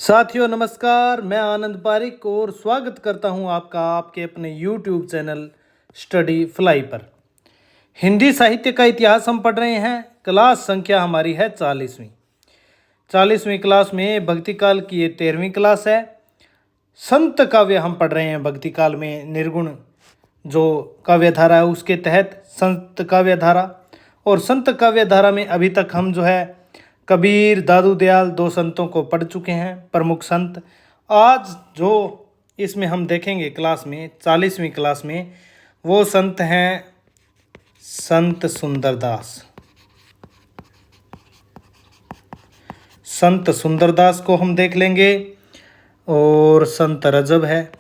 साथियों नमस्कार, मैं आनंद पारिक और स्वागत करता हूं आपका आपके अपने YouTube चैनल स्टडी फ्लाई पर। हिंदी साहित्य का इतिहास हम पढ़ रहे हैं। क्लास संख्या हमारी है 40वीं क्लास में भक्ति काल की ये 13वीं क्लास है। संत काव्य हम पढ़ रहे हैं भक्ति काल में, निर्गुण जो काव्य धारा है उसके तहत संत काव्य धारा। और संत काव्य धारा में अभी तक हम जो है कबीर, दादू दयाल, दो संतों को पढ़ चुके हैं, प्रमुख संत। आज जो इसमें हम देखेंगे क्लास में 40वीं क्लास में, वो संत हैं संत सुंदरदास। संत सुंदरदास को हम देख लेंगे और संत रजब है।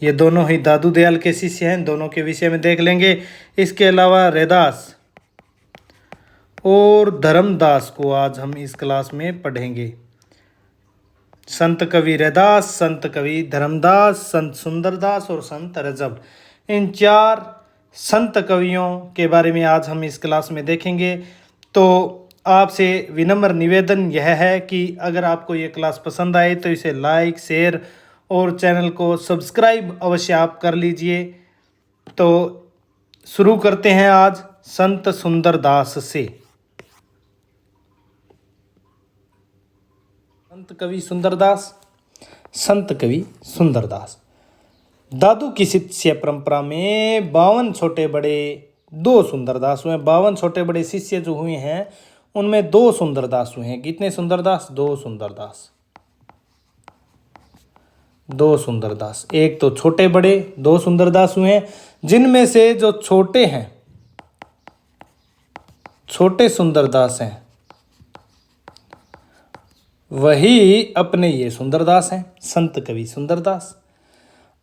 ये दोनों ही दादू दयाल के शिष्य हैं, दोनों के विषय में देख लेंगे। इसके अलावा रैदास और धर्मदास को आज हम इस क्लास में पढ़ेंगे। संत कवि रैदास, संत कवि धर्मदास, संत सुंदरदास और संत रजब, इन 4 संत कवियों के बारे में आज हम इस क्लास में देखेंगे। तो आपसे विनम्र निवेदन यह है कि अगर आपको ये क्लास पसंद आए तो इसे लाइक, शेयर और चैनल को सब्सक्राइब अवश्य आप कर लीजिए। तो शुरू करते हैं आज संत सुंदरदास से। संत कवि सुंदरदास दादू की शिष्य परंपरा में 52 छोटे बड़े 2 सुंदरदास हुए। 52 छोटे बड़े शिष्य जो हुए हैं उनमें 2 सुंदरदास हुए हैं। कितने सुंदरदास? 2 सुंदरदास। एक तो छोटे बड़े 2 सुंदरदास हुए हैं, जिनमें से जो छोटे हैं, छोटे सुंदरदास हैं, वही अपने ये सुंदरदास हैं, संत कवि सुंदरदास।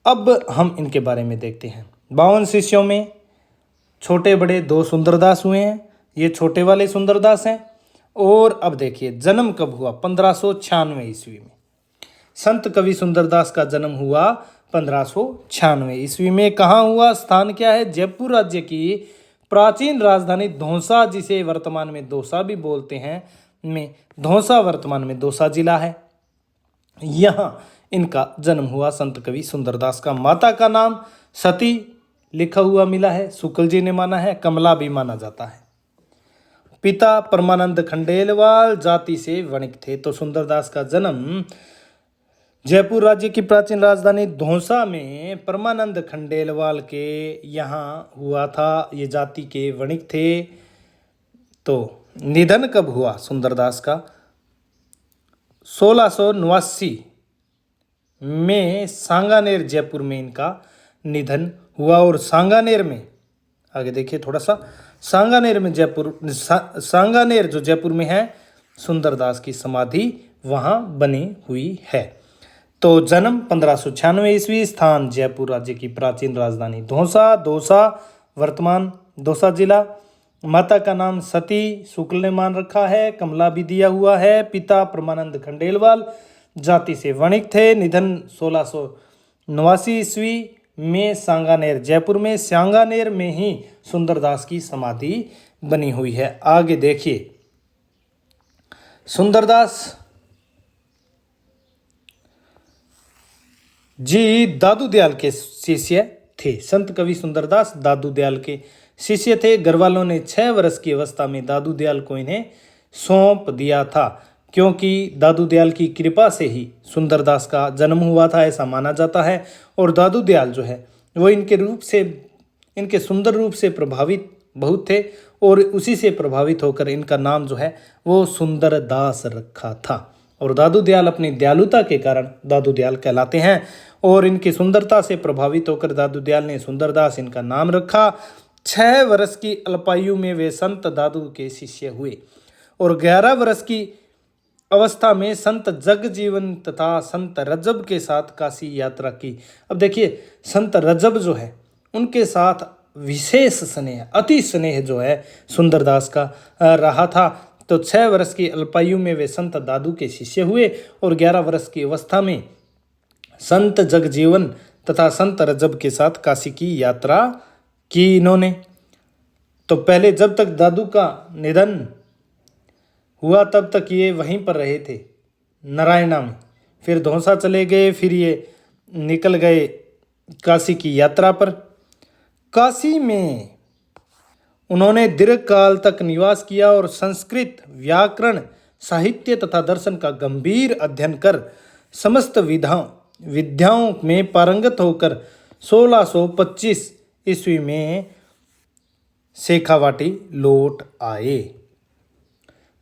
अब हम इनके बारे में देखते हैं। 52 शिष्यों में छोटे बड़े 2 सुंदरदास हुए हैं, ये छोटे वाले सुंदरदास हैं। और अब देखिए जन्म कब हुआ? 1596 ईस्वी में। संत कवि सुंदरदास का जन्म हुआ 1596 ईस्वी में। कहाँ हुआ? स्थान क्या है? जयपुर राज्य की प्राचीन राजधानी धौसा, जिसे वर्तमान में दौसा भी बोलते हैं, में धौसा वर्तमान में दौसा जिला है। यहाँ इनका जन्म हुआ संत कवि सुंदरदास का। माता का नाम सती लिखा हुआ मिला है, शुक्ल जी ने माना है, कमला भी माना जाता है। पिता परमानंद खंडेलवाल जाति से वणिक थे। तो सुंदरदास का जन्म जयपुर राज्य की प्राचीन राजधानी धौसा में परमानंद खंडेलवाल के यहाँ हुआ था। ये जाति के वणिक थे। तो निधन कब हुआ सुंदरदास का? 1689 में सांगानेर जयपुर में इनका निधन हुआ। और सांगानेर में आगे देखिए थोड़ा सा, सांगानेर जो जयपुर में है, सुंदरदास की समाधि वहाँ बनी हुई है। तो जन्म 1596 ईस्वी, स्थान जयपुर राज्य की प्राचीन राजधानी दौसा वर्तमान दौसा जिला। माता का नाम सती शुक्ल ने मान रखा है, कमला भी दिया हुआ है। पिता परमानंद खंडेलवाल जाति से वणिक थे। निधन 1689 ईस्वी में सांगानेर जयपुर में। सांगानेर में ही सुंदरदास की समाधि बनी हुई है। आगे देखिए, सुंदरदास जी दादू दयाल के शिष्य थे। संत कवि सुंदरदास दादू दयाल के शिष्य थे। घर वालों ने 6 वर्ष की अवस्था में दादू दयाल को इन्हें सौंप दिया था, क्योंकि दादू दयाल की कृपा से ही सुंदरदास का जन्म हुआ था, ऐसा माना जाता है। और दादू दयाल जो है वो इनके सुंदर रूप से प्रभावित बहुत थे, और उसी से प्रभावित होकर इनका नाम जो है वो सुंदरदास रखा था। और दादू दयाल अपनी दयालुता के कारण दादू दयाल कहलाते हैं। और इनकी सुंदरता से प्रभावित होकर दादू दयाल ने सुंदरदास इनका नाम रखा। 6 वर्ष की अल्पायु में वे संत दादू के शिष्य हुए और 11 वर्ष की अवस्था में संत जगजीवन तथा संत रजब के साथ काशी यात्रा की। अब देखिए, संत रजब जो है उनके साथ विशेष स्नेह, अति स्नेह जो है सुंदरदास का रहा था। तो 6 वर्ष की अल्पायु में वे संत दादू के शिष्य हुए और 11 वर्ष की अवस्था में संत जगजीवन तथा संत रजब के साथ काशी की यात्रा की इन्होंने। तो पहले जब तक दादू का निधन हुआ तब तक ये वहीं पर रहे थे नारायणा में, फिर धौंसा चले गए, फिर ये निकल गए काशी की यात्रा पर। काशी में उन्होंने दीर्घ काल तक निवास किया और संस्कृत, व्याकरण, साहित्य तथा दर्शन का गंभीर अध्ययन कर समस्त विद्याओं में पारंगत होकर 1625 ईस्वी में शेखावाटी लौट आए।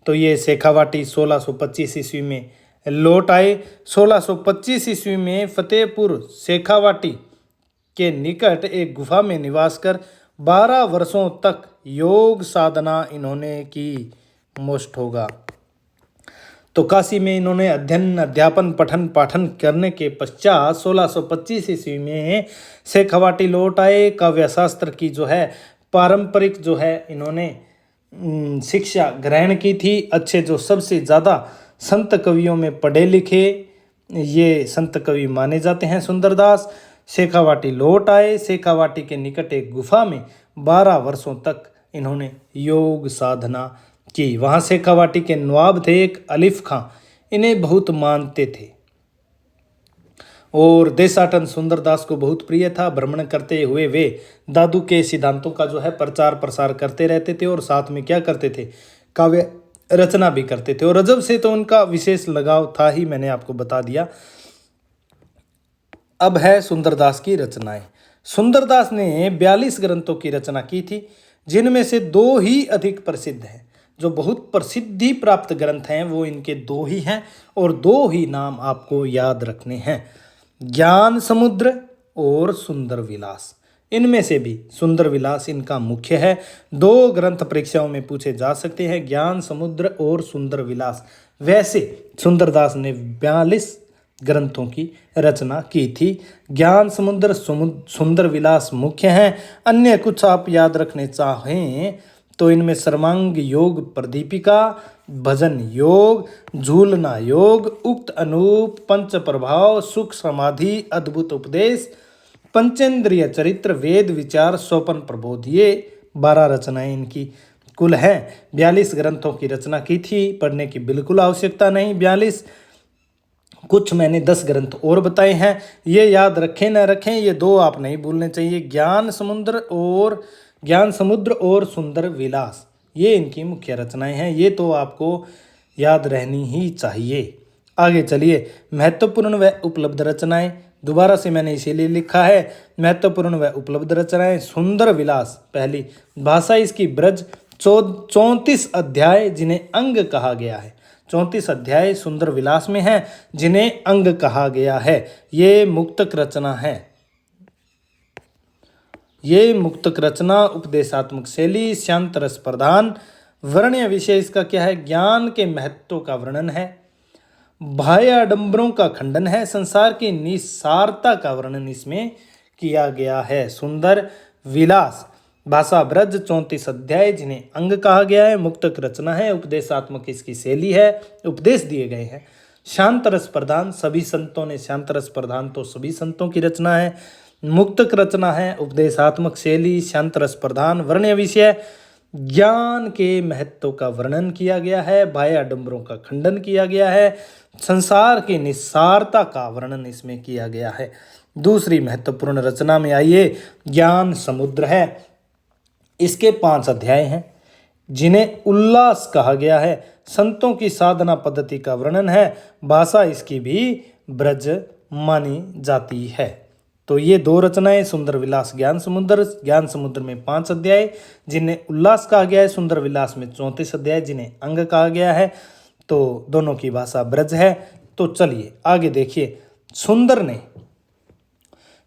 तो ये शेखावाटी 1625 ईस्वी में लौट आए। 1625 ईस्वी में फतेहपुर शेखावाटी के निकट एक गुफा में निवास कर 12 वर्षों तक योग साधना इन्होंने की। मोस्ट होगा। तो काशी में इन्होंने अध्ययन, अध्यापन, पठन पाठन करने के पश्चात 1625 ईस्वी में शेखावाटी लौट आए। काव्य शास्त्र की जो है पारंपरिक जो है इन्होंने शिक्षा ग्रहण की थी। अच्छे जो सबसे ज़्यादा संत कवियों में पढ़े लिखे ये संत कवि माने जाते हैं सुंदरदास। शेखावाटी लौट आए। शेखावाटी के निकट एक गुफा में 12 वर्षों तक इन्होंने योग साधना की। वहाँ शेखावाटी के नवाब थे एक अलिफ खां, इन्हें बहुत मानते थे और देशाटन सुंदरदास को बहुत प्रिय था। भ्रमण करते हुए वे दादू के सिद्धांतों का जो है प्रचार प्रसार करते रहते थे और साथ में क्या करते थे, काव्य रचना भी करते थे। और रजब से तो उनका विशेष लगाव था ही, मैंने आपको बता दिया। अब है सुंदरदास की रचनाएं। सुंदरदास ने 42 ग्रंथों की रचना की थी, जिनमें से 2 ही अधिक प्रसिद्ध हैं। जो बहुत प्रसिद्धि प्राप्त ग्रंथ हैं वो इनके 2 ही हैं और 2 ही नाम आपको याद रखने हैं, ज्ञान समुद्र और सुंदर विलास। इनमें से भी सुंदर विलास इनका मुख्य है। 2 ग्रंथ परीक्षाओं में पूछे जा सकते हैं, ज्ञान समुद्र और सुंदर विलास। वैसे सुंदरदास ने 42 ग्रंथों की रचना की थी। ज्ञान समुद्र, सुंदर विलास मुख्य हैं। अन्य कुछ आप याद रखने चाहें तो इनमें सर्वांग योग प्रदीपिका, भजन योग, झूलना योग, उक्त अनूप, पंच प्रभाव, सुख समाधि, अद्भुत उपदेश, पंचेंद्रिय चरित्र, वेद विचार, स्वपन प्रबोध, ये 12 रचनाएं इनकी कुल हैं। 42 ग्रंथों की रचना की थी, पढ़ने की बिल्कुल आवश्यकता नहीं। 42 कुछ मैंने 10 ग्रंथ और बताए हैं, ये याद रखें न रखें, ये 2 आप नहीं भूलने चाहिए, ज्ञान समुद्र और सुंदर विलास। ये इनकी मुख्य रचनाएं हैं, ये तो आपको याद रहनी ही चाहिए। आगे चलिए, महत्वपूर्ण व उपलब्ध रचनाएं। दोबारा से मैंने इसीलिए लिखा है महत्वपूर्ण व उपलब्ध रचनाएं। सुंदर विलास पहली, भाषा इसकी ब्रज, 34 अध्याय जिन्हें अंग कहा गया है। 34 अध्याय सुंदर विलास में हैं जिन्हें अंग कहा गया है। ये मुक्तक रचना है। ये मुक्तक रचना उपदेशात्मक शैली, शांत रस प्रधान। वर्ण्य विषय इसका क्या है, ज्ञान के महत्व का वर्णन है, बाह्य आडंबरों का खंडन है, संसार की निस्सारता का वर्णन इसमें किया गया है। सुंदर विलास भाषा ब्रज, 34 अध्याय जिन्हें अंग कहा गया है, मुक्तक रचना है, उपदेशात्मक इसकी शैली है, उपदेश दिए गए हैं। शांत रस प्रधान, सभी संतों ने शांत रस प्रधान तो सभी संतों की रचना है। मुक्तक रचना है, उपदेशात्मक शैली, शांत रस प्रधान। वर्ण्य विषय, ज्ञान के महत्व का वर्णन किया गया है, बाह्य आडंबरों का खंडन किया गया है, संसार की निस्सारता का वर्णन इसमें किया गया है। दूसरी महत्वपूर्ण रचना में आइए, ज्ञान समुद्र है। इसके 5 अध्याय हैं जिन्हें उल्लास कहा गया है, संतों की साधना पद्धति का वर्णन है, भाषा इसकी भी ब्रज मानी जाती है। तो ये 2 रचनाएं, सुंदर विलास, ज्ञान समुद्र। ज्ञान समुद्र में 5 अध्याय जिन्हें उल्लास कहा गया है, सुंदर विलास में 34 अध्याय जिन्हें अंग कहा गया है। तो दोनों की भाषा ब्रज है। तो चलिए आगे देखिए,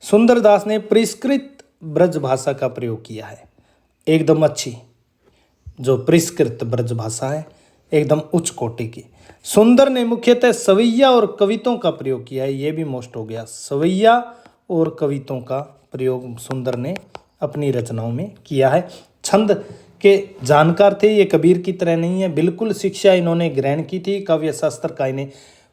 सुंदरदास ने परिष्कृत ब्रज भाषा का प्रयोग किया है, एकदम अच्छी जो परिष्कृत ब्रज भाषा है, एकदम उच्च कोटि की। सुंदर ने मुख्यतः सवैया और कवितों का प्रयोग किया है, ये भी मोस्ट हो गया। सवैया और कवितों का प्रयोग सुंदर ने अपनी रचनाओं में किया है। छंद के जानकार थे, ये कबीर की तरह नहीं है, बिल्कुल शिक्षा इन्होंने ग्रहण की थी। काव्य शास्त्र का इन्हें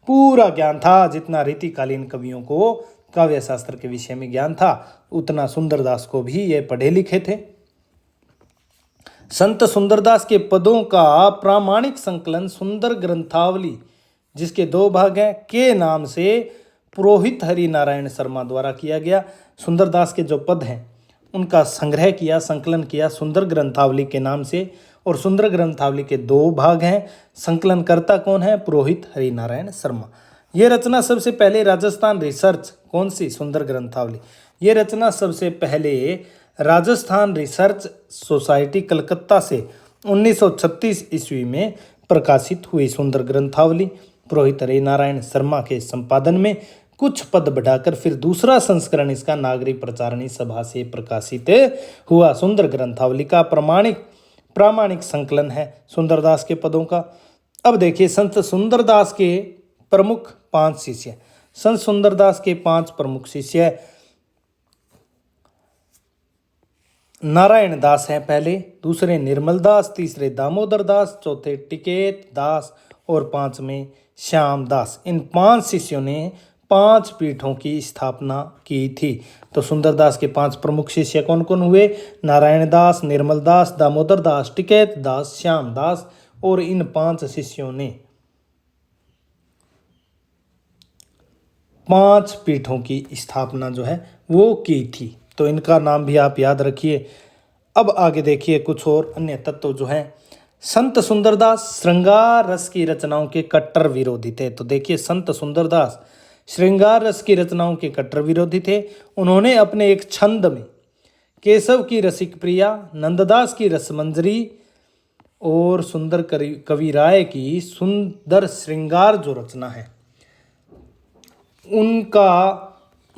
पूरा ज्ञान था, जितना रीतिकालीन कवियों को काव्य शास्त्र के विषय में ज्ञान था उतना सुंदरदास को भी ये पढ़े लिखे थे। संत सुंदरदास के पदों का प्रामाणिक संकलन सुंदर ग्रंथावली, जिसके 2 भाग हैं, के नाम से पुरोहित हरि नारायण शर्मा द्वारा किया गया। सुंदरदास के जो पद हैं उनका संग्रह किया, संकलन किया सुंदर ग्रंथावली के नाम से, और सुंदर ग्रंथावली के 2 भाग हैं। संकलनकर्ता कौन है? पुरोहित हरि नारायण शर्मा। ये रचना सबसे पहले राजस्थान रिसर्च, कौन सी? सुंदर ग्रंथावली। ये रचना सबसे पहले राजस्थान रिसर्च सोसाइटी कलकत्ता से 1936 ईस्वी में प्रकाशित हुई सुंदर ग्रंथावली पुरोहित हरि नारायण शर्मा के संपादन में कुछ पद बढ़ाकर फिर दूसरा संस्करण इसका नागरिक प्रचारणी सभा से प्रकाशित हुआ। सुंदर ग्रंथावली का प्रामाणिक संकलन है सुंदरदास के पदों का। अब देखिए संत सुंदरदास के प्रमुख 5 शिष्य। संत सुंदरदास के 5 प्रमुख शिष्य नारायण दास हैं पहले, दूसरे निर्मल दास, तीसरे दामोदर दास, चौथे टिकेत दास और 5वें श्याम दास। इन 5 शिष्यों ने 5 पीठों की स्थापना की थी। तो सुंदरदास के 5 प्रमुख शिष्य कौन कौन हुए? नारायण दास, निर्मल दास, दामोदर दास, टिकेत दास, श्याम दास। और इन 5 शिष्यों ने 5 पीठों की स्थापना जो है वो की थी। तो इनका नाम भी आप याद रखिए। अब आगे देखिए कुछ और अन्य तत्व जो हैं। संत सुंदरदास श्रृंगार रस की रचनाओं के कट्टर विरोधी थे। तो देखिए संत सुंदरदास श्रृंगार रस की रचनाओं के कट्टर विरोधी थे। उन्होंने अपने एक छंद में केशव की रसिक प्रिया, नंददास की रसमंजरी और सुंदर कवि राय की सुंदर श्रृंगार जो रचना है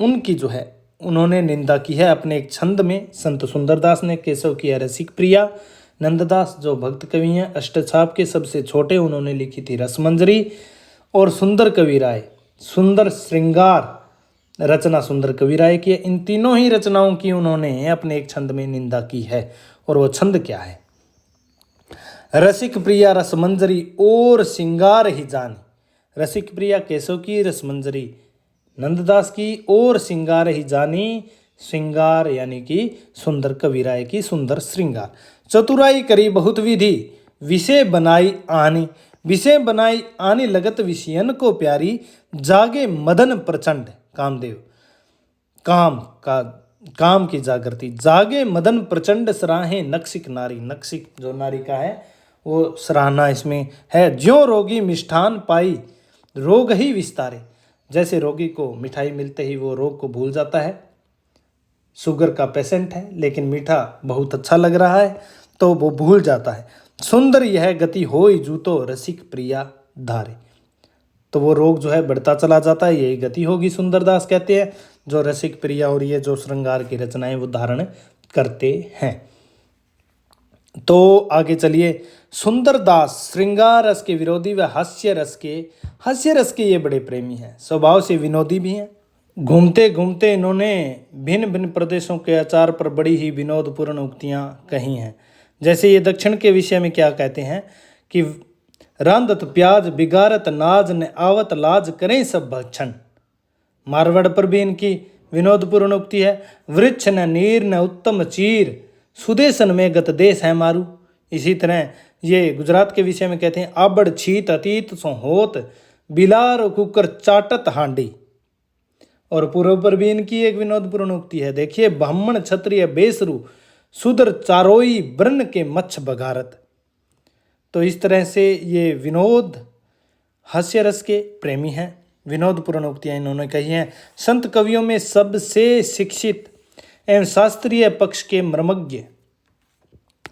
उनकी जो है उन्होंने निंदा की है अपने एक छंद में। संत सुंदरदास ने केशव की रसिक प्रिया, नंददास जो भक्त कवि हैं अष्टछाप के सबसे छोटे, उन्होंने लिखी थी रसमंजरी, और सुंदर कवि राय सुंदर श्रृंगार रचना सुंदर कवि राय की है। इन तीनों ही रचनाओं की उन्होंने अपने एक छंद में निंदा की है। और वो छंद क्या है? रसिक प्रिया रसमंजरी और श्रृंगार ही जानी। रसिक प्रिया केशव की, रसमंजरी नंददास की और श्रृंगार ही जानी, श्रृंगार यानी कि सुंदर कवि राय की सुंदर श्रृंगार। चतुराई करी बहुत विधि, विषय बनाई आनी, विषय बनाई आनी लगत विषयन को प्यारी, जागे मदन प्रचंड कामदेव, काम की जागृति, जागे मदन प्रचंड सराहे नक्सिक नारी। नक्सिक जो नारी का है वो सराहना इसमें है। ज्यों रोगी मिष्ठान पाई रोग ही विस्तारे। जैसे रोगी को मिठाई मिलते ही वो रोग को भूल जाता है। शुगर का पेशेंट है लेकिन मीठा बहुत अच्छा लग रहा है तो वो भूल जाता है। सुंदर यह गति होई जूतो रसिक प्रिया धारे। तो वो रोग जो है बढ़ता चला जाता है, यही गति होगी सुंदरदास कहते हैं जो रसिक प्रिया और ये जो श्रृंगार की रचनाएं वो धारण करते हैं। तो आगे चलिए। सुंदरदास श्रृंगार रस के विरोधी व हास्य रस के ये बड़े प्रेमी हैं, स्वभाव से विनोदी भी हैं। घूमते घूमते इन्होंने भिन्न भिन्न प्रदेशों के आचार पर बड़ी ही विनोदपूर्ण उक्तियां कही हैं। जैसे ये दक्षिण के विषय में क्या कहते हैं कि रांदत प्याज बिगारत नाज न आवत लाज करें सब भक्षण। मारवाड़ पर भी इनकी विनोदपूर्ण उक्ति है। वृक्ष न नीर न उत्तम चीर सुदेशन में गत देश है मारू। इसी तरह ये गुजरात के विषय में कहते हैं आबड़ छीत अतीत सो होत बिलार कुकर चाटत हांडी। और पूर्व पर भी इनकी एक विनोदपूर्ण उक्ति है। देखिए ब्राह्मण क्षत्रिय बेसरू सुदर चारोई ब्रन के मच्छ बघारत। तो इस तरह से ये विनोद हास्य रस के प्रेमी हैं। विनोदपूर्ण उक्तियां इन्होंने कही हैं। संत कवियों में सबसे शिक्षित एवं शास्त्रीय पक्ष के मर्मज्ञ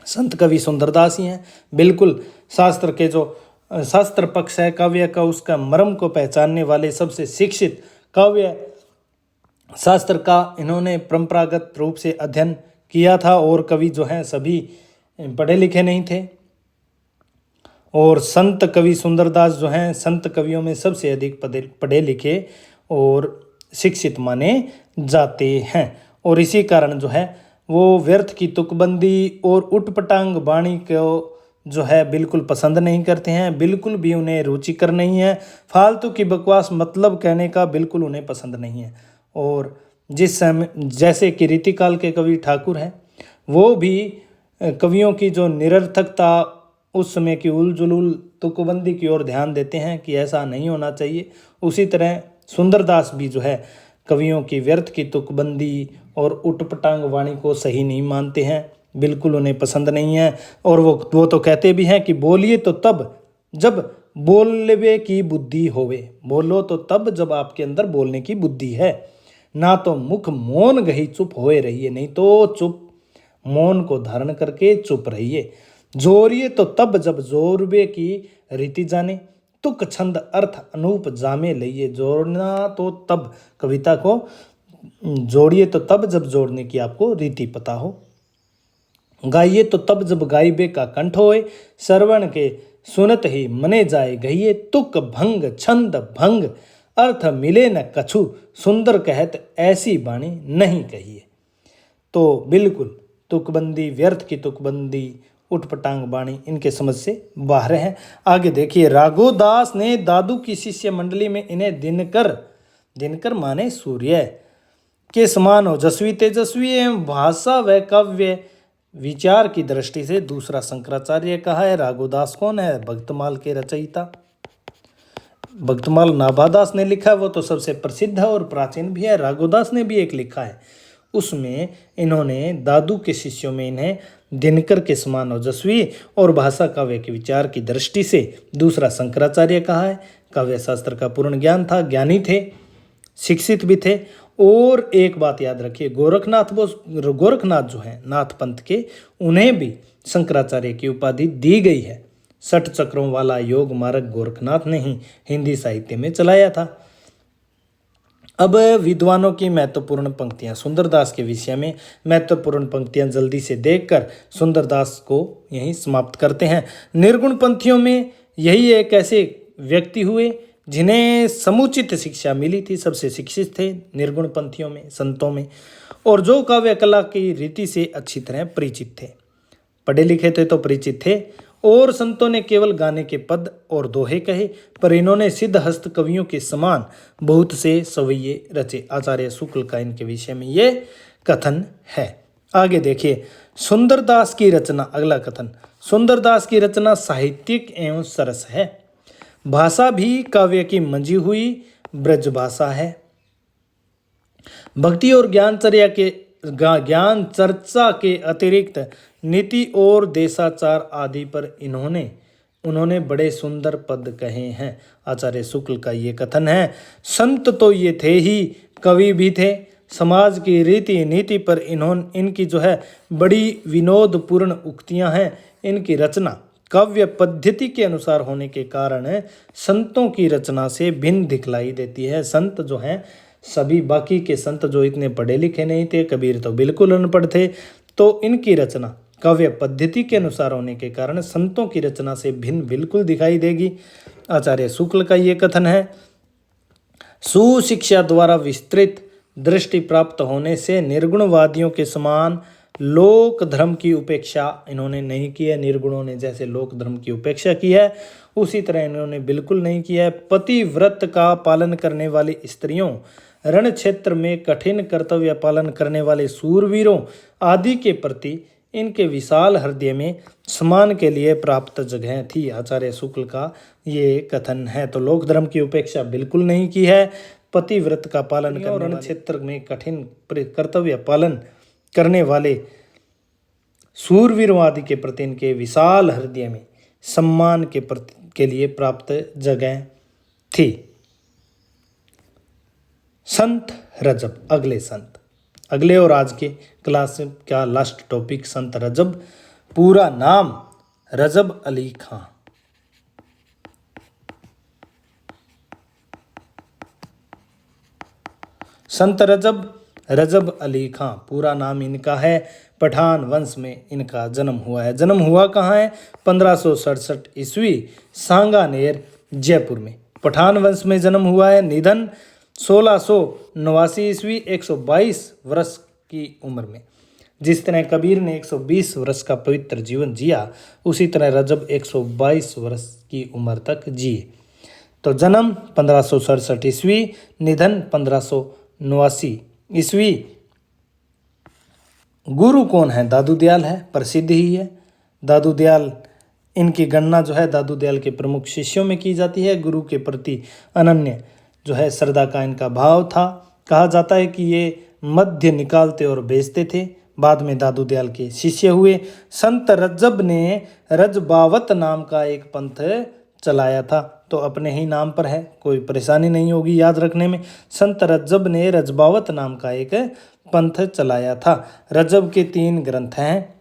संत कवि सुंदरदास ही हैं। बिल्कुल शास्त्र के जो शास्त्र पक्ष है काव्य का उसका मर्म को पहचानने वाले सबसे शिक्षित काव्य शास्त्र का इन्होंने परंपरागत रूप से अध्ययन किया था। और कवि जो हैं सभी पढ़े लिखे नहीं थे। और संत कवि सुंदरदास जो हैं संत कवियों में सबसे अधिक पढ़े लिखे और शिक्षित माने जाते हैं। और इसी कारण जो है वो व्यर्थ की तुकबंदी और उटपटांग वाणी को जो है बिल्कुल पसंद नहीं करते हैं। बिल्कुल भी उन्हें रुचिकर नहीं है। फालतू की बकवास मतलब कहने का बिल्कुल उन्हें पसंद नहीं है। और जिस समय जैसे कि रीतिकाल के कवि ठाकुर हैं वो भी कवियों की जो निरर्थकता, उस समय की उलझुल तुकबंदी की ओर ध्यान देते हैं कि ऐसा नहीं होना चाहिए। उसी तरह सुंदरदास भी जो है कवियों की व्यर्थ की तुकबंदी और उटपटांग वाणी को सही नहीं मानते हैं, बिल्कुल उन्हें पसंद नहीं है। और वो तो कहते भी हैं कि बोलिए तो तब जब बोलवे की बुद्धि होवे। बोलो तो तब जब आपके अंदर बोलने की बुद्धि है, ना तो मुख मौन गही चुप होए रहिए, नहीं तो चुप मौन को धारण करके चुप रहिए। जोरिए तो तब जब जोरबे की रीति जाने, तुक छंद अर्थ अनूप जामे लइए। जोड़ना तो तब, कविता को जोड़िए तो तब जब जोड़ने की आपको रीति पता हो। गाइए तो तब जब गाइबे का कंठ होए, श्रवण के सुनत ही मने जाए गहिए। तुक भंग छंद भंग अर्थ मिले न कछु, सुंदर कहत ऐसी बाणी नहीं कहिए। तो बिल्कुल तुकबंदी, व्यर्थ की तुकबंदी, उठपटांग बाणी इनके समझ से बाहर है। आगे देखिए, राघोदास ने दादू की शिष्य मंडली में इन्हें दिनकर, दिनकर माने सूर्य के समान ओजस्वी तेजस्वी एवं भाषा व काव्य विचार की दृष्टि से दूसरा शंकराचार्य कहा है। राघोदास कौन है? भक्तमाल के रचयिता। भक्तमाल नाभादास ने लिखा है, वो तो सबसे प्रसिद्ध है और प्राचीन भी है। राघोदास ने भी एक लिखा है, उसमें इन्होंने दादू के शिष्यों में इन्हें दिनकर के समान ओजस्वी और भाषा काव्य के विचार की दृष्टि से दूसरा शंकराचार्य कहा है। काव्य शास्त्र का पूर्ण ज्ञान था, ज्ञानी थे, शिक्षित भी थे। और एक बात याद रखिए, गोरखनाथ जो है नाथ पंथ के, उन्हें भी शंकराचार्य की उपाधि दी गई है। 60 चक्रों वाला योग मार्ग गोरखनाथ ने ही हिंदी साहित्य में चलाया था। अब विद्वानों की महत्वपूर्ण पंक्तियां, सुंदरदास के विषय में महत्वपूर्ण पंक्तियां जल्दी से देखकर सुंदरदास को यहीं समाप्त करते हैं। निर्गुण पंथियों में यही एक ऐसे व्यक्ति हुए जिन्हें समुचित शिक्षा मिली थी, सबसे शिक्षित थे निर्गुण पंथियों में, संतों में, और जो काव्य कला की रीति से अच्छी तरह परिचित थे। पढ़े लिखे थे तो परिचित थे, और संतों ने केवल गाने के पद और दोहे कहे, पर इन्होंने सिद्ध हस्त कवियों के समान बहुत से सवैये रचे। आचार्य शुक्ल का इनके विषय में ये कथन है। आगे देखिए, सुंदरदास की रचना, अगला कथन, सुंदरदास की रचना साहित्यिक एवं सरस है। भाषा भी काव्य की मंजी हुई ब्रज भाषा है। भक्ति और ज्ञान चर्चा के अतिरिक्त नीति और देशाचार आदि पर उन्होंने बड़े सुंदर पद कहे हैं। आचार्य शुक्ल का ये कथन है। संत तो ये थे ही, कवि भी थे। समाज की रीति नीति पर इनकी जो है बड़ी विनोदपूर्ण उक्तियां हैं। इनकी रचना काव्य पद्धति के अनुसार होने के कारण संतों की रचना से भिन्न दिखलाई देती है। संत जो हैं, सभी बाकी के संत जो इतने पढ़े लिखे नहीं थे, कबीर तो बिल्कुल अनपढ़ थे, तो इनकी रचना काव्य पद्धति के अनुसार होने के कारण संतों की रचना से भिन्न बिल्कुल दिखाई देगी। आचार्य शुक्ल का ये कथन है। सुशिक्षा द्वारा विस्तृत दृष्टि प्राप्त होने से निर्गुणवादियों के समान लोक धर्म की उपेक्षा इन्होंने नहीं की है। निर्गुणों ने जैसे लोक धर्म की उपेक्षा की है, उसी तरह इन्होंने बिल्कुल नहीं किया है। पतिव्रत का पालन करने वाली स्त्रियों, रण क्षेत्र में कठिन कर्तव्य पालन करने वाले सूरवीरों आदि के प्रति इनके विशाल हृदय में सम्मान के लिए प्राप्त जगह थी। आचार्य शुक्ल का ये कथन है। तो लोक धर्म की उपेक्षा बिल्कुल नहीं की है। पतिव्रत का पालन करने और रण क्षेत्र में कठिन कर्तव्य पालन करने वाले सूरवीरों आदि के प्रति इनके विशाल हृदय में सम्मान के लिए प्राप्त जगह थी। संत रजब, अगले और आज के क्लास का लास्ट टॉपिक संत रजब। पूरा नाम रजब अली खां। संत रजब अली खां पूरा नाम इनका है। पठान वंश में इनका जन्म हुआ है। जन्म हुआ कहाँ है? 1567 ईस्वी सांगानेर जयपुर में पठान वंश में जन्म हुआ है। निधन 1689 ईस्वी 122 वर्ष की उम्र में। जिस तरह कबीर ने 120 वर्ष का पवित्र जीवन जिया, उसी तरह रजब 122 वर्ष की उम्र तक जिए। तो जन्म 1567 ईस्वी, निधन 1589 ईस्वी गुरु कौन है? दादू दयाल है, प्रसिद्ध ही है। दादू दयाल, इनकी गणना जो है दादू दयाल के प्रमुख शिष्यों में की जाती है। गुरु के प्रति अनन्य जो है श्रद्धा का इनका भाव था। कहा जाता है कि ये मध्य निकालते और बेचते थे। बाद में दादू दयाल के शिष्य हुए। संत रज्जब ने रजबावत नाम का एक पंथ चलाया था, तो अपने ही नाम पर है, कोई परेशानी नहीं होगी याद रखने में। संत रज्जब ने रजबावत नाम का एक पंथ चलाया था। रज्जब के 3 ग्रंथ हैं,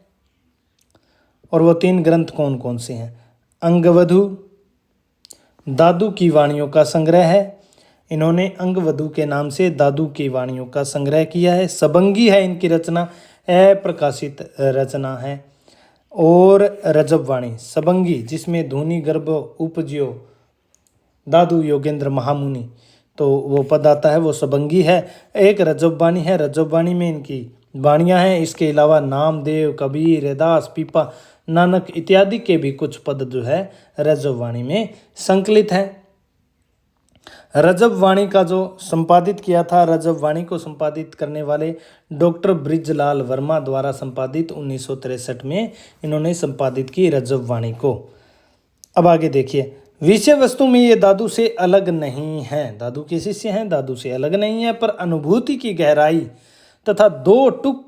और वो 3 ग्रंथ कौन कौन से हैं? अंगवधु, दादू की वाणियों का संग्रह है। इन्होंने अंगवधु के नाम से दादू की वाणियों का संग्रह किया है। सबंगी है इनकी रचना, अप्रकाशित रचना है। और रजब वाणी सबंगी, जिसमें धुनी गर्भ उपज्यो दादू योगेंद्र महामुनि, तो वो पद आता है, वो सबंगी है। एक रजब वाणी है, रजब वाणी में इनकी वाणियाँ हैं। इसके अलावा नामदेव, कबीर, रैदास, पीपा, नानक इत्यादि के भी कुछ पद जो है रजब वाणी में संकलित है। रजब वाणी का जो संपादित किया था, रजब वाणी को संपादित करने वाले डॉक्टर ब्रिजलाल वर्मा द्वारा संपादित 1963 में इन्होंने संपादित की रजब वाणी को। अब आगे देखिए, विषय वस्तु में ये दादू से अलग नहीं है। दादू के शिष्य हैं, दादू से अलग नहीं है, पर अनुभूति की गहराई तथा 2 टुक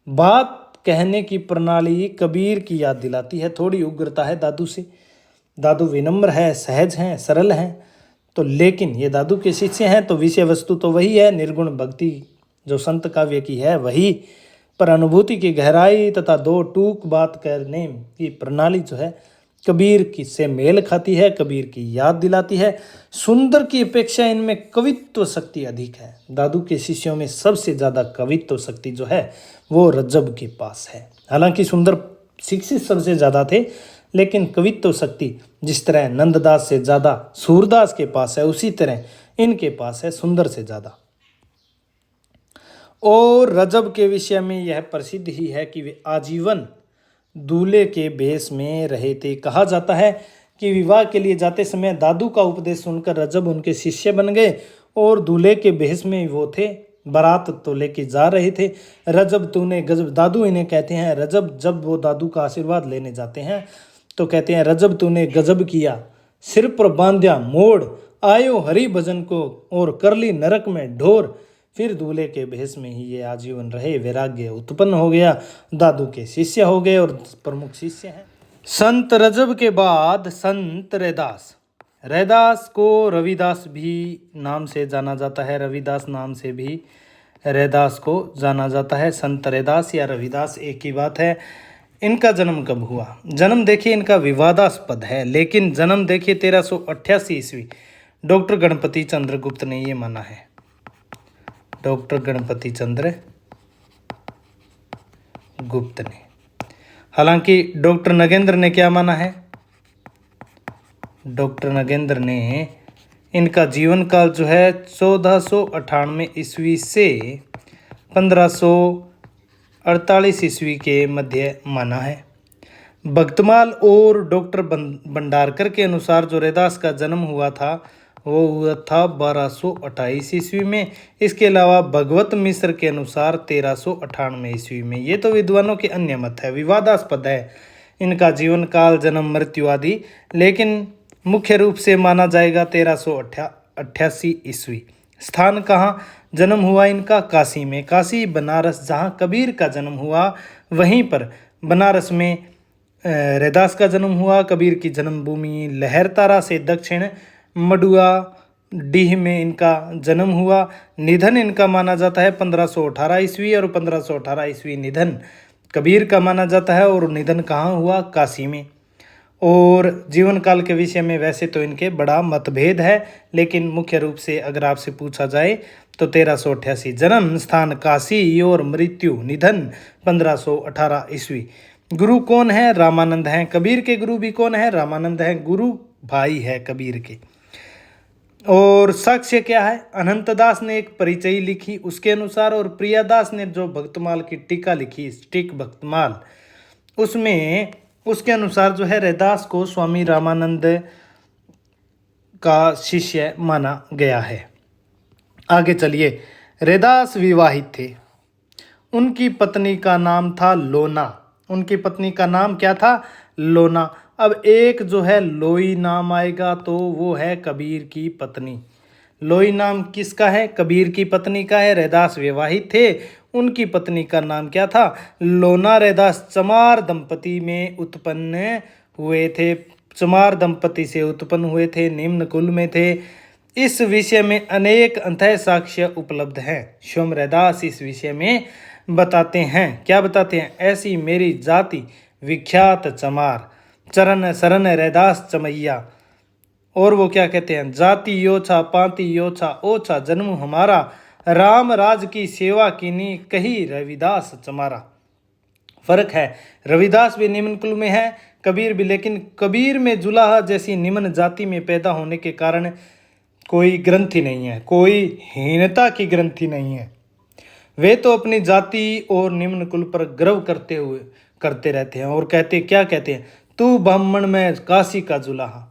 बात कहने की प्रणाली कबीर की याद दिलाती है। थोड़ी उग्रता है दादू से। दादू विनम्र है, सहज हैं, सरल हैं। तो लेकिन ये दादू के शिष्य हैं, तो विषय वस्तु तो वही है, निर्गुण भक्ति जो संत काव्य की है वही, पर अनुभूति की गहराई तथा 2 टूक बात कहने की प्रणाली जो है कबीर की से मेल खाती है, कबीर की याद दिलाती है। सुंदर की अपेक्षा इनमें कवित्व शक्ति अधिक है। दादू के शिष्यों में सबसे ज़्यादा कवित्व शक्ति जो है वो रज्जब के पास है। हालांकि सुंदर शिक्षित सबसे ज़्यादा थे, लेकिन कवित्व शक्ति जिस तरह नंददास से ज़्यादा सूरदास के पास है, उसी तरह इनके पास है सुंदर से ज़्यादा। और रजब के विषय में यह प्रसिद्ध ही है कि वे आजीवन दूल्हे के भेष में रहे थे। कहा जाता है कि विवाह के लिए जाते समय दादू का उपदेश सुनकर रजब उनके शिष्य बन गए और दूल्हे के भेष में वो थे। बारात तो लेके जा रहे थे। रजब तूने गजब, दादू इन्हें कहते हैं रजब। जब वो दादू का आशीर्वाद लेने जाते हैं तो कहते हैं, रजब तूने गजब किया, सिर पर बांध्या मोड़, आयो हरि भजन को और कर ली नरक में ढोर। फिर दूल्हे के भेष में ही ये आजीवन रहे। वैराग्य उत्पन्न हो गया, दादू के शिष्य हो गए और प्रमुख शिष्य हैं। संत रजब के बाद संत रैदास। रैदास को रविदास भी नाम से जाना जाता है, रविदास नाम से भी रैदास को जाना जाता है। संत रैदास या रविदास एक ही बात है। इनका जन्म कब हुआ? जन्म देखिए इनका विवादास्पद है, लेकिन जन्म देखिए 1388 ईस्वी। डॉक्टर गणपति चंद्र गुप्त ने ये माना है। डॉक्टर गणपति चंद्र गुप्त ने। हालांकि डॉक्टर नगेंद्र ने क्या माना है? डॉक्टर नगेंद्र ने इनका जीवन काल जो है 1498 ईस्वी से 1548 ईस्वी के मध्य माना है। भक्तमाल और डॉक्टर भंडारकर के अनुसार जो रैदास का जन्म हुआ था वो हुआ था 1228 ईस्वी में। इसके अलावा भगवत मिश्र के अनुसार 1398 ईस्वी में। ये तो विद्वानों के अन्य मत है, विवादास्पद है इनका जीवन काल, जन्म, मृत्यु आदि, लेकिन मुख्य रूप से माना जाएगा 1388 ईस्वी। स्थान कहाँ जन्म हुआ इनका? काशी में। काशी बनारस, जहाँ कबीर का जन्म हुआ वहीं पर बनारस में रैदास का जन्म हुआ। कबीर की जन्मभूमि लहरतारा से दक्षिण मडुआ डीह में इनका जन्म हुआ। निधन इनका माना जाता है 1518 ईस्वी, और 1518 ईस्वी निधन कबीर का माना जाता है। और निधन कहाँ हुआ? काशी में। और जीवन काल के विषय में वैसे तो इनके बड़ा मतभेद है, लेकिन मुख्य रूप से अगर आपसे पूछा जाए तो 1388 जन्म, स्थान काशी और मृत्यु निधन 1518 ईस्वी। गुरु कौन है? रामानंद हैं। कबीर के गुरु भी कौन है? रामानंद हैं। गुरु भाई है कबीर के। और साक्ष्य क्या है? अनंतदास ने एक परिचय लिखी उसके अनुसार, और प्रियादास ने जो भक्तमाल की टीका लिखी, टीक भक्तमाल, उसमें उसके अनुसार जो है रैदास को स्वामी रामानंद का शिष्य माना गया है। आगे चलिए, रैदास विवाहित थे। उनकी पत्नी का नाम था लोना। उनकी पत्नी का नाम क्या था? लोना। अब एक जो है लोई नाम आएगा तो वो है कबीर की पत्नी। लोई नाम किसका है? कबीर की पत्नी का है। रैदास विवाहित थे, उनकी पत्नी का नाम क्या था? लोना। रैदास चमार दंपति में उत्पन्न हुए थे, चमार दंपति से उत्पन्न हुए थे, निम्न कुल में थे। इस विषय में अनेक अंतः साक्ष्य उपलब्ध हैं। स्वयं रैदास इस विषय में बताते हैं। क्या बताते हैं? ऐसी मेरी जाति विख्यात चमार, चरण शरण रैदास चमैया। और वो क्या कहते हैं? जाति योछा पांति योछा ओछा जन्म हमारा, राम राज की सेवा कीनी कही रविदास चमारा। फर्क है, रविदास भी निम्न कुल में है, कबीर भी, लेकिन कबीर में जुलाहा जैसी निम्न जाति में पैदा होने के कारण कोई ग्रंथि नहीं है, कोई हीनता की ग्रंथि नहीं है। वे तो अपनी जाति और निम्न कुल पर गर्व करते रहते हैं और क्या कहते हैं? तू ब्राह्मण में काशी का जुलाहा।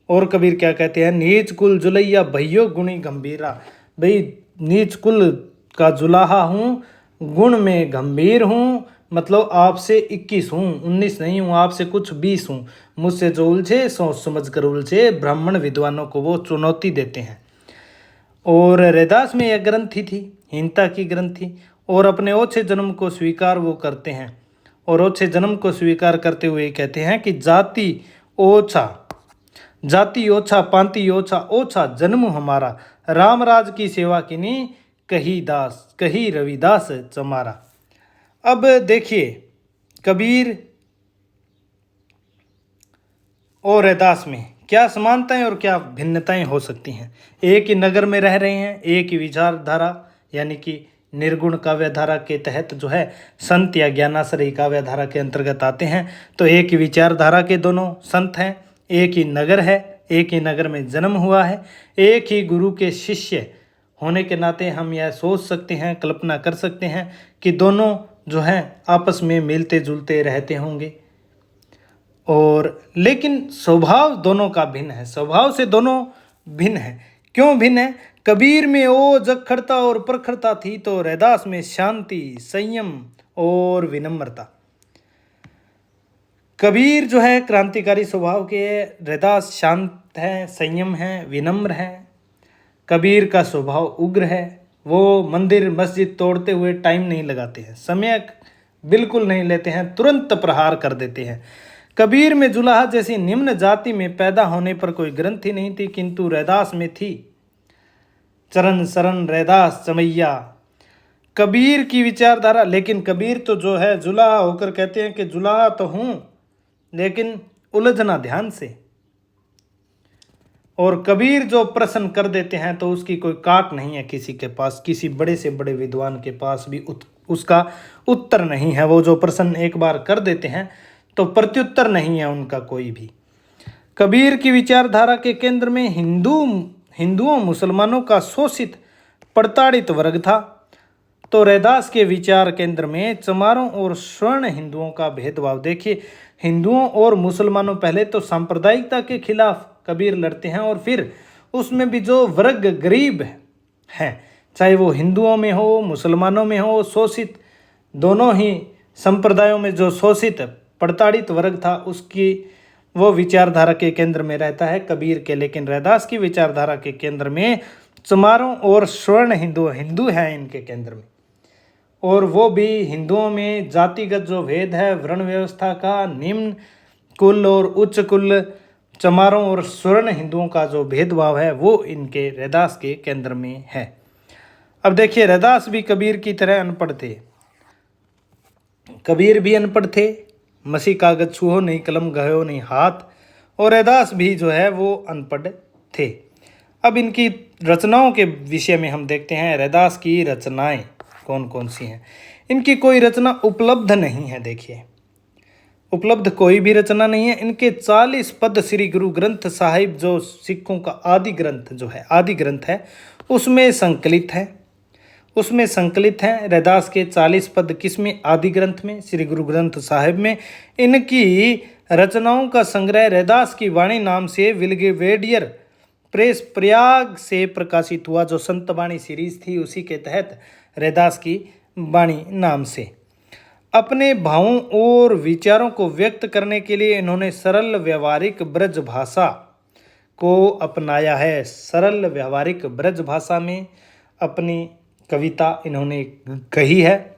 और कबीर क्या कहते हैं? नीच कुल जुलैया भैयो गुणी गंभीरा। भाई नीच कुल का जुलाहा हूँ, गुण में गंभीर हूँ, मतलब आपसे 21 हूँ, 19 नहीं हूँ, आपसे कुछ 20 हूँ। मुझसे जो उलझे सोच समझ कर उलझे। ब्राह्मण विद्वानों को वो चुनौती देते हैं। और रैदास में यह ग्रंथि थी, हीनता की ग्रंथि, और अपने ओछे जन्म को स्वीकार वो करते हैं। और ओछे जन्म को स्वीकार करते हुए कहते हैं कि जाति ओछा पांति ओछा ओछा जन्म हमारा, राम राज की सेवा कीनी कही रविदास चमारा। अब देखिए कबीर और रैदास में क्या समानताएं और क्या भिन्नताएं हो सकती हैं। एक ही नगर में रह रहे हैं, एक ही विचारधारा यानी कि निर्गुण काव्यधारा के तहत जो है संत या ज्ञानाश्रयी काव्यधारा के अंतर्गत आते हैं। तो एक ही विचारधारा के दोनों संत हैं, एक ही नगर है, एक ही नगर में जन्म हुआ है, एक ही गुरु के शिष्य होने के नाते हम यह सोच सकते हैं, कल्पना कर सकते हैं कि दोनों जो हैं आपस में मिलते जुलते रहते होंगे। और लेकिन स्वभाव दोनों का भिन्न है, स्वभाव से दोनों भिन्न है। क्यों भिन्न है? कबीर में ओ जखड़ता और प्रखरता थी, तो रैदास में शांति, संयम और विनम्रता। कबीर जो है क्रांतिकारी स्वभाव के, रैदास शांत है, संयम है, विनम्र है। कबीर का स्वभाव उग्र है, वो मंदिर मस्जिद तोड़ते हुए टाइम नहीं लगाते हैं, समय बिल्कुल नहीं लेते हैं, तुरंत प्रहार कर देते हैं। कबीर में जुलाहा जैसी निम्न जाति में पैदा होने पर कोई ग्रंथि नहीं थी, किंतु रैदास में थी। चरण शरण रैदास चमैया। कबीर की विचारधारा, लेकिन कबीर तो जो है जुलाहा होकर कहते हैं कि जुलाहा तो हूं, लेकिन उलझना ध्यान से। और कबीर जो प्रश्न कर देते हैं तो उसकी कोई काट नहीं है किसी के पास, किसी बड़े से बड़े विद्वान के पास भी उसका उत्तर नहीं है। वो जो प्रश्न एक बार कर देते हैं तो प्रत्युत्तर नहीं है उनका कोई भी। कबीर की विचारधारा के केंद्र में हिंदुओं मुसलमानों का शोषित प्रताड़ित वर्ग था, तो रैदास के विचार केंद्र में चमारों और स्वर्ण हिंदुओं का भेदभाव। देखिए हिंदुओं और मुसलमानों, पहले तो सांप्रदायिकता के खिलाफ कबीर लड़ते हैं और फिर उसमें भी जो वर्ग गरीब हैं, चाहे वो हिंदुओं में हो मुसलमानों में हो, शोषित दोनों ही संप्रदायों में जो शोषित प्रताड़ित वर्ग था उसकी वो विचारधारा के केंद्र में रहता है कबीर के। लेकिन रैदास की विचारधारा के केंद्र में चमारों और स्वर्ण हिंदू हैं इनके केंद्र में। और वो भी हिंदुओं में जातिगत जो भेद है, वर्ण व्यवस्था का, निम्न कुल और उच्च कुल, चमारों और स्वर्ण हिंदुओं का जो भेदभाव है वो इनके रैदास के केंद्र में है। अब देखिए रैदास भी कबीर की तरह अनपढ़ थे। कबीर भी अनपढ़ थे, मसी कागज छुहो नहीं कलम गयो नहीं हाथ, और रैदास भी जो है वो अनपढ़ थे। अब इनकी रचनाओं के विषय में हम देखते हैं रैदास की रचनाएं कौन कौन सी हैं। इनकी कोई रचना उपलब्ध नहीं है। देखिए उपलब्ध कोई भी रचना नहीं है। इनके 40 पद श्री गुरु ग्रंथ साहिब जो सिखों का आदि ग्रंथ है उसमें संकलित हैं। रैदास के 40 पद किसमें? आदि ग्रंथ में, श्री गुरु ग्रंथ साहिब में। इनकी रचनाओं का संग्रह रैदास की वाणी नाम से विलगेवेडियर प्रेस प्रयाग से प्रकाशित हुआ। जो संत वाणी सीरीज थी उसी के तहत रैदास की वाणी नाम से। अपने भावों और विचारों को व्यक्त करने के लिए इन्होंने सरल व्यवहारिक ब्रज भाषा को अपनाया है। सरल व्यवहारिक ब्रज भाषा में अपनी कविता इन्होंने कही है,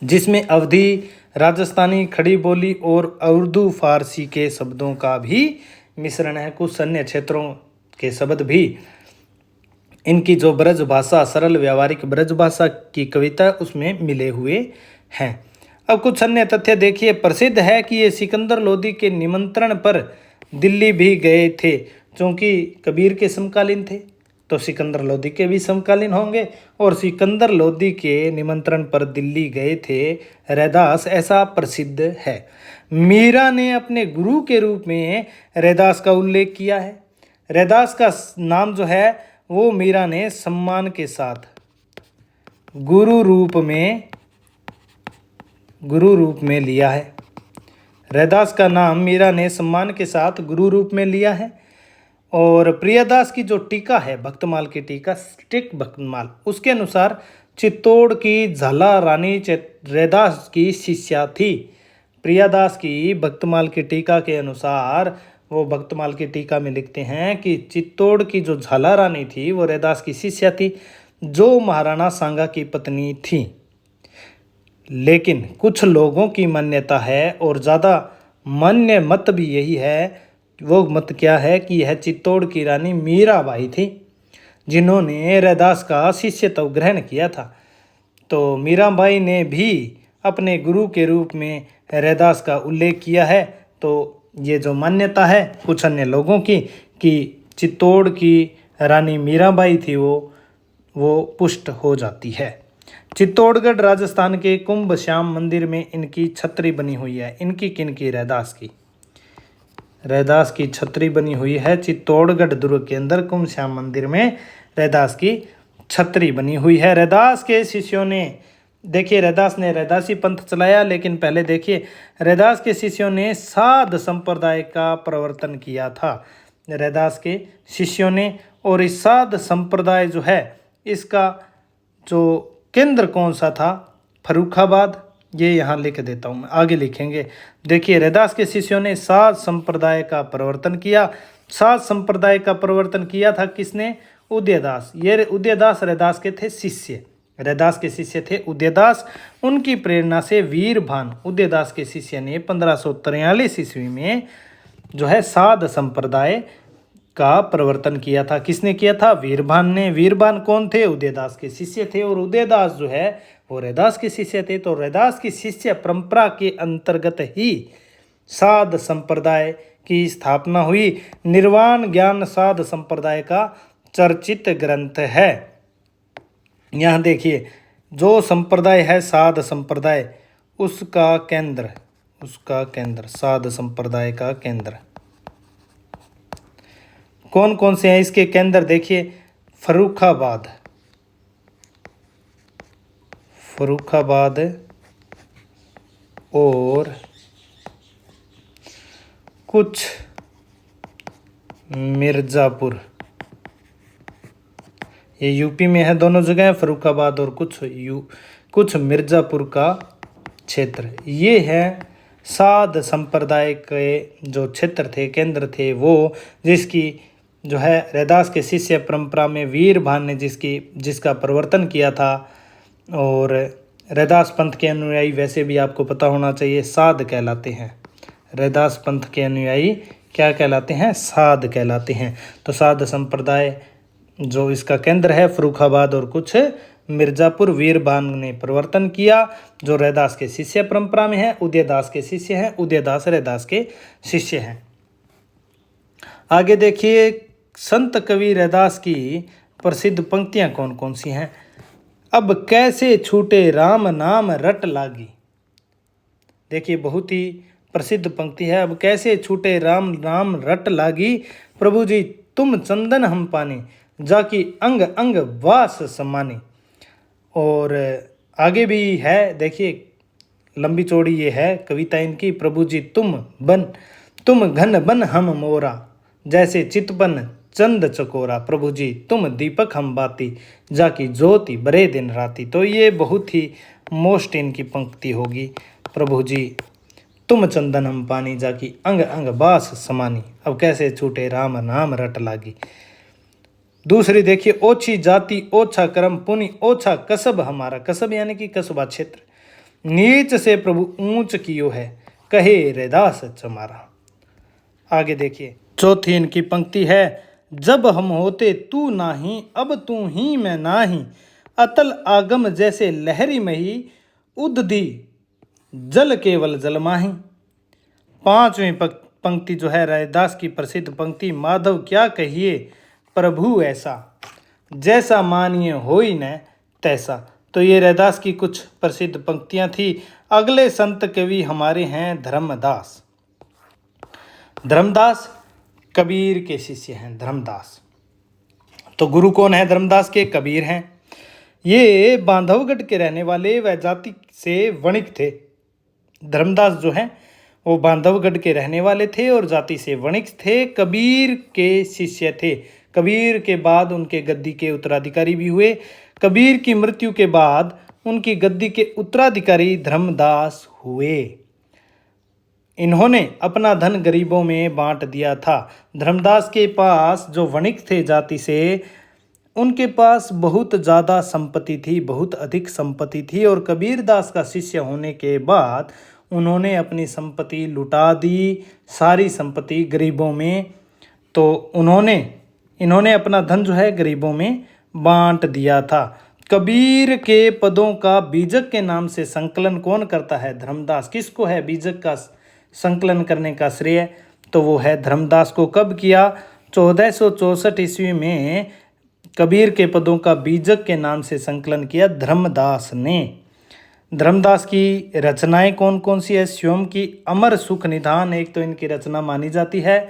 जिसमें अवधी, राजस्थानी, खड़ी बोली और उर्दू फारसी के शब्दों का भी मिश्रण है। कुछ अन्य क्षेत्रों के शब्द भी इनकी जो ब्रज भाषा, सरल व्यवहारिक ब्रज भाषा की कविता उसमें मिले हुए हैं। अब कुछ अन्य तथ्य देखिए। प्रसिद्ध है कि ये सिकंदर लोदी के निमंत्रण पर दिल्ली भी गए थे, क्योंकि कबीर के समकालीन थे तो सिकंदर लोदी के भी समकालीन होंगे, और सिकंदर लोदी के निमंत्रण पर दिल्ली गए थे रैदास, ऐसा प्रसिद्ध है। मीरा ने अपने गुरु के रूप में रैदास का उल्लेख किया है। रैदास का नाम जो है वो मीरा ने सम्मान के साथ गुरु रूप में लिया है। रैदास का नाम मीरा ने सम्मान के साथ गुरु रूप में लिया है। और प्रियदास की जो टीका है, भक्तमाल की टीका, स्टिक भक्तमाल, उसके अनुसार चित्तौड़ की झाला रानी रैदास की शिष्या थी। प्रियदास की भक्तमाल की टीका के अनुसार वो भक्तमाल की टीका में लिखते हैं कि चित्तौड़ की जो झाला रानी थी वो रैदास की शिष्या थी, जो महाराणा सांगा की पत्नी थी। लेकिन कुछ लोगों की मान्यता है, और ज़्यादा मान्य मत भी यही है, वो मत क्या है कि यह चित्तौड़ की रानी मीराबाई थी, जिन्होंने रैदास का शिष्यत्व ग्रहण किया था। तो मीराबाई ने भी अपने गुरु के रूप में रैदास का उल्लेख किया है। तो ये जो मान्यता है कुछ अन्य लोगों की कि चित्तौड़ की रानी मीराबाई थी, वो पुष्ट हो जाती है। चित्तौड़गढ़ राजस्थान के कुंभ श्याम मंदिर में इनकी छतरी बनी हुई है। इनकी किनकी? रैदास की छतरी बनी हुई है चित्तौड़गढ़ दुर्ग के अंदर कुंभ श्याम मंदिर में। रैदास की छतरी बनी हुई है। रैदास के शिष्यों ने, देखिए रैदास ने रैदासी पंथ चलाया, लेकिन पहले देखिए रैदास के शिष्यों ने साध संप्रदाय का प्रवर्तन किया था। रैदास के शिष्यों ने, और इस साध संप्रदाय जो है इसका जो केंद्र कौन सा था? फर्रुखाबाद। ये यहाँ लिख देता हूँ, आगे लिखेंगे। देखिए रैदास के शिष्यों ने साध संप्रदाय का प्रवर्तन किया। साध संप्रदाय का प्रवर्तन किया था किसने? उदयदास। ये उदयदास रैदास के थे शिष्य। रैदास के शिष्य थे उदयदास। उनकी प्रेरणा से वीरभान, उदयदास के शिष्य ने 1543 ईस्वी में जो है साध संप्रदाय का प्रवर्तन किया था। किसने किया था? वीरभान ने। वीरभान कौन थे? उदयदास के शिष्य थे, और उदयदास जो है वो रैदास के शिष्य थे। तो रैदास की शिष्य परंपरा के अंतर्गत ही साध संप्रदाय की स्थापना हुई। निर्वाण ज्ञान साध संप्रदाय का चर्चित ग्रंथ है। यहाँ देखिए जो संप्रदाय है साध संप्रदाय, उसका केंद्र साध संप्रदाय का केंद्र कौन कौन से हैं? इसके केंद्र देखिए फर्रुखाबाद और कुछ मिर्ज़ापुर। ये यूपी में है, दोनों जगह है, फर्रुखाबाद और कुछ मिर्ज़ापुर का क्षेत्र। ये है साध संप्रदाय के जो क्षेत्र थे, केंद्र थे, वो जिसकी जो है रैदास के शिष्य परंपरा में वीरभान ने जिसका प्रवर्तन किया था। और रैदास पंथ के अनुयायी वैसे भी आपको पता होना चाहिए साध कहलाते हैं। रैदास पंथ के अनुयायी क्या कहलाते हैं? साध कहलाते हैं। तो साध संप्रदाय जो इसका केंद्र है फर्रुखाबाद और कुछ मिर्ज़ापुर, वीरभान ने प्रवर्तन किया, जो रैदास के शिष्य परंपरा में है। उदयदास के शिष्य हैं, उदयदास रैदास के शिष्य हैं। आगे देखिए संत कवि रैदास की प्रसिद्ध पंक्तियां कौन कौन सी हैं? अब कैसे छूटे राम नाम रट लागी। देखिए बहुत ही प्रसिद्ध पंक्ति है। अब कैसे छूटे राम नाम रट लागी, प्रभु जी तुम चंदन हम पानी, जाकी अंग अंग वास समानी। और आगे भी है, देखिए लंबी चौड़ी ये है कविता इनकी। प्रभु जी तुम घन बन हम मोरा, जैसे चितबन चंद चकोरा, प्रभु जी तुम दीपक हम बाती, जाकी ज्योति बरे दिन राती। तो ये बहुत ही मोस्ट इनकी पंक्ति होगी। प्रभु जी तुम चंदन हम पानी, जाकी अंग अंग बास समानी, अब कैसे छूटे राम नाम रट लागी। दूसरी देखिए, ओछी जाति ओछा कर्म पुनि ओछा कसब हमारा, कसब यानी कि कस्बा क्षेत्र, नीच से प्रभु ऊंच कियो है, कहे रैदास चमारा। आगे देखिए, चौथी इनकी पंक्ति है, जब हम होते तू नाही, अब तू ही मैं नाही, अतल आगम जैसे लहरी मही, उदधी जल केवल जल माही। पांचवी पंक्ति जो है रैदास की प्रसिद्ध पंक्ति, माधव क्या कहिए प्रभु ऐसा, जैसा मानिए होई न तैसा। तो ये रैदास की कुछ प्रसिद्ध पंक्तियां थी। अगले संत कवि हमारे हैं धर्मदास। धर्मदास कबीर के शिष्य हैं। धर्मदास तो गुरु कौन है धर्मदास के? कबीर हैं। ये बांधवगढ़ के रहने वाले व जाति से वणिक थे। धर्मदास जो हैं वो बांधवगढ़ के रहने वाले थे और जाति से वणिक थे। कबीर के शिष्य थे। कबीर के बाद उनके गद्दी के उत्तराधिकारी भी हुए। कबीर की मृत्यु के बाद उनकी गद्दी के उत्तराधिकारी धर्मदास हुए। इन्होंने अपना धन गरीबों में बांट दिया था। धर्मदास के पास जो वणिक थे जाति से, उनके पास बहुत ज़्यादा संपत्ति थी, बहुत अधिक संपत्ति थी। और कबीरदास का शिष्य होने के बाद उन्होंने अपनी संपत्ति लुटा दी, सारी संपत्ति गरीबों में। तो इन्होंने अपना धन जो है गरीबों में बांट दिया था। कबीर के पदों का बीजक के नाम से संकलन कौन करता है? धर्मदास। किसको है बीजक का संकलन करने का श्रेय? तो वो है धर्मदास को। कब किया? 1464 ईस्वी में कबीर के पदों का बीजक के नाम से संकलन किया धर्मदास ने। धर्मदास की रचनाएं कौन कौन सी है? स्वयं की अमर सुख निधान एक तो इनकी रचना मानी जाती है।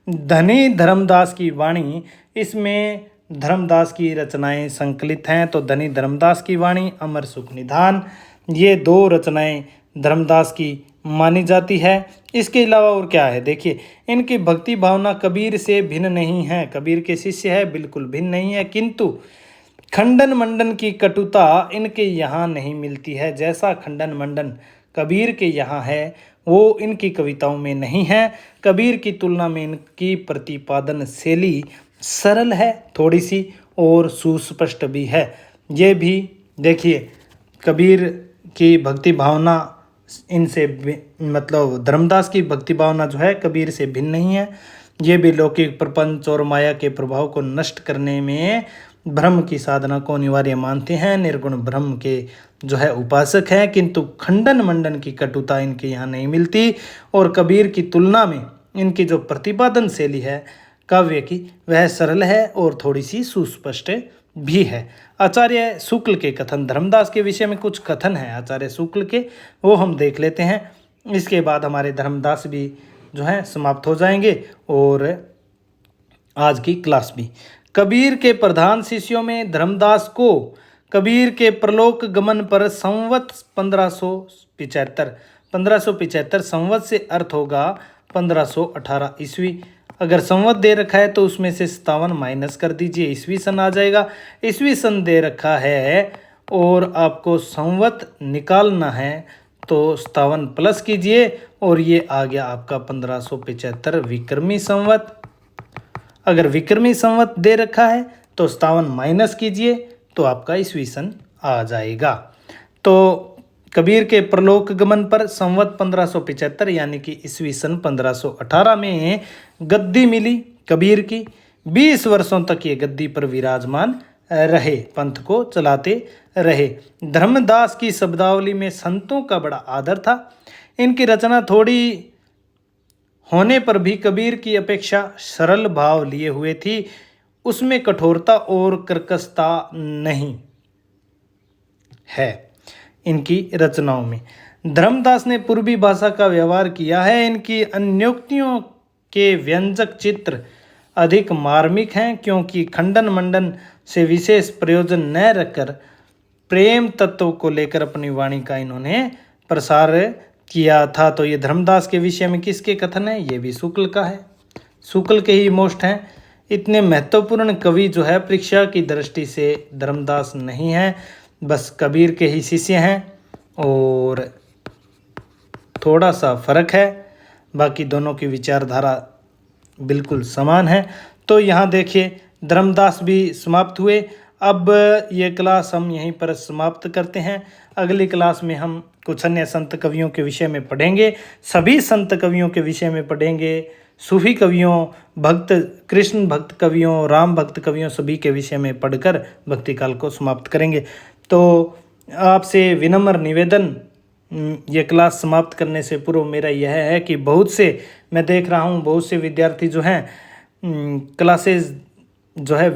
धनी धर्मदास की वाणी, इसमें धर्मदास की रचनाएं संकलित हैं। तो धनी धर्मदास की वाणी, अमर सुख निधान, ये दो रचनाएं धर्मदास की मानी जाती है। इसके अलावा और क्या है? देखिए, इनकी भक्ति भावना कबीर से भिन्न नहीं है। कबीर के शिष्य है, बिल्कुल भिन्न नहीं है। किंतु खंडन मंडन की कटुता इनके यहाँ नहीं मिलती है। जैसा खंडन मंडन कबीर के यहाँ है वो इनकी कविताओं में नहीं है। कबीर की तुलना में इनकी प्रतिपादन शैली सरल है थोड़ी सी और सुस्पष्ट भी है। ये भी देखिए, कबीर की भक्ति भावना इनसे मतलब धर्मदास की भक्ति भावना जो है कबीर से भिन्न नहीं है। ये भी लौकिक प्रपंच और माया के प्रभाव को नष्ट करने में ब्रह्म की साधना को अनिवार्य मानते हैं। निर्गुण ब्रह्म के जो है उपासक हैं। किंतु खंडन मंडन की कटुता इनके यहाँ नहीं मिलती। और कबीर की तुलना में इनकी जो प्रतिपादन शैली है काव्य की, वह सरल है और थोड़ी सी सुस्पष्ट भी है। आचार्य शुक्ल के कथन, धर्मदास के विषय में कुछ कथन है आचार्य शुक्ल के, वो हम देख लेते हैं। इसके बाद हमारे धर्मदास भी जो है समाप्त हो जाएंगे और आज की क्लास भी। कबीर के प्रधान शिष्यों में धर्मदास को कबीर के प्रलोक गमन पर संवत 1575 संवत से अर्थ होगा 1518 ईस्वी। अगर संवत दे रखा है तो उसमें से 57 माइनस कर दीजिए, ईस्वी सन आ जाएगा। ईस्वी सन दे रखा है और आपको संवत निकालना है तो 57 प्लस कीजिए और ये आ गया आपका 1575 विक्रमी संवत। अगर विक्रमी संवत दे रखा है तो 57 माइनस कीजिए तो आपका ईस्वी सन आ जाएगा। तो कबीर के प्रलोक गमन पर संवत 1575 यानी कि ईस्वी सन 1518 में गद्दी मिली कबीर की। 20 वर्षों तक ये गद्दी पर विराजमान रहे, पंथ को चलाते रहे। धर्मदास की शब्दावली में संतों का बड़ा आदर था। इनकी रचना थोड़ी होने पर भी कबीर की अपेक्षा सरल भाव लिए हुए थी। उसमें कठोरता और कर्कशता नहीं है इनकी रचनाओं में। धर्मदास ने पूर्वी भाषा का व्यवहार किया है। इनकी अन्योक्तियों के व्यंजक चित्र अधिक मार्मिक हैं, क्योंकि खंडन मंडन से विशेष प्रयोजन न रखकर प्रेम तत्व को लेकर अपनी वाणी का इन्होंने प्रसार किया था। तो ये धर्मदास के विषय में किसके कथन है? ये भी शुक्ल का है, शुक्ल के ही मोस्ट हैं। इतने महत्वपूर्ण कवि जो है परीक्षा की दृष्टि से धर्मदास नहीं है, बस कबीर के ही शिष्य हैं और थोड़ा सा फर्क है, बाकी दोनों की विचारधारा बिल्कुल समान है। तो यहाँ देखिए धर्मदास भी समाप्त हुए। अब ये क्लास हम यहीं पर समाप्त करते हैं। अगली क्लास में हम कुछ अन्य संत कवियों के विषय में पढ़ेंगे, सभी संत कवियों के विषय में पढ़ेंगे, सूफी कवियों, भक्त, कृष्ण भक्त कवियों, राम भक्त कवियों, सभी के विषय में पढ़कर भक्ति काल को समाप्त करेंगे। तो आपसे विनम्र निवेदन, ये क्लास समाप्त करने से पूर्व मेरा यह है कि बहुत से मैं देख रहा हूँ, बहुत से विद्यार्थी जो हैं क्लासेस जो है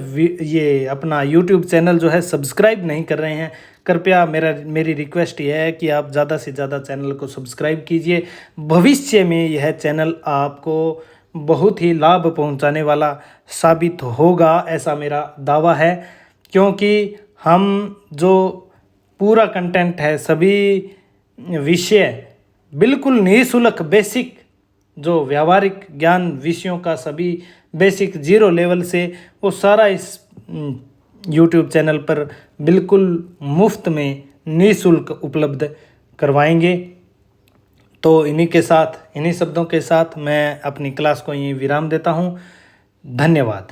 ये अपना यूट्यूब चैनल जो है सब्सक्राइब नहीं कर रहे हैं। कृपया मेरी रिक्वेस्ट यह है कि आप ज़्यादा से ज़्यादा चैनल को सब्सक्राइब कीजिए। भविष्य में यह चैनल आपको बहुत ही लाभ पहुंचाने वाला साबित होगा, ऐसा मेरा दावा है, क्योंकि हम जो पूरा कंटेंट है, सभी विषय बिल्कुल निःशुल्क बेसिक जो व्यावहारिक ज्ञान विषयों का सभी बेसिक 0 लेवल से वो सारा इस YouTube चैनल पर बिल्कुल मुफ्त में निःशुल्क उपलब्ध करवाएंगे। तो इन्हीं शब्दों के साथ मैं अपनी क्लास को यहीं विराम देता हूँ। धन्यवाद।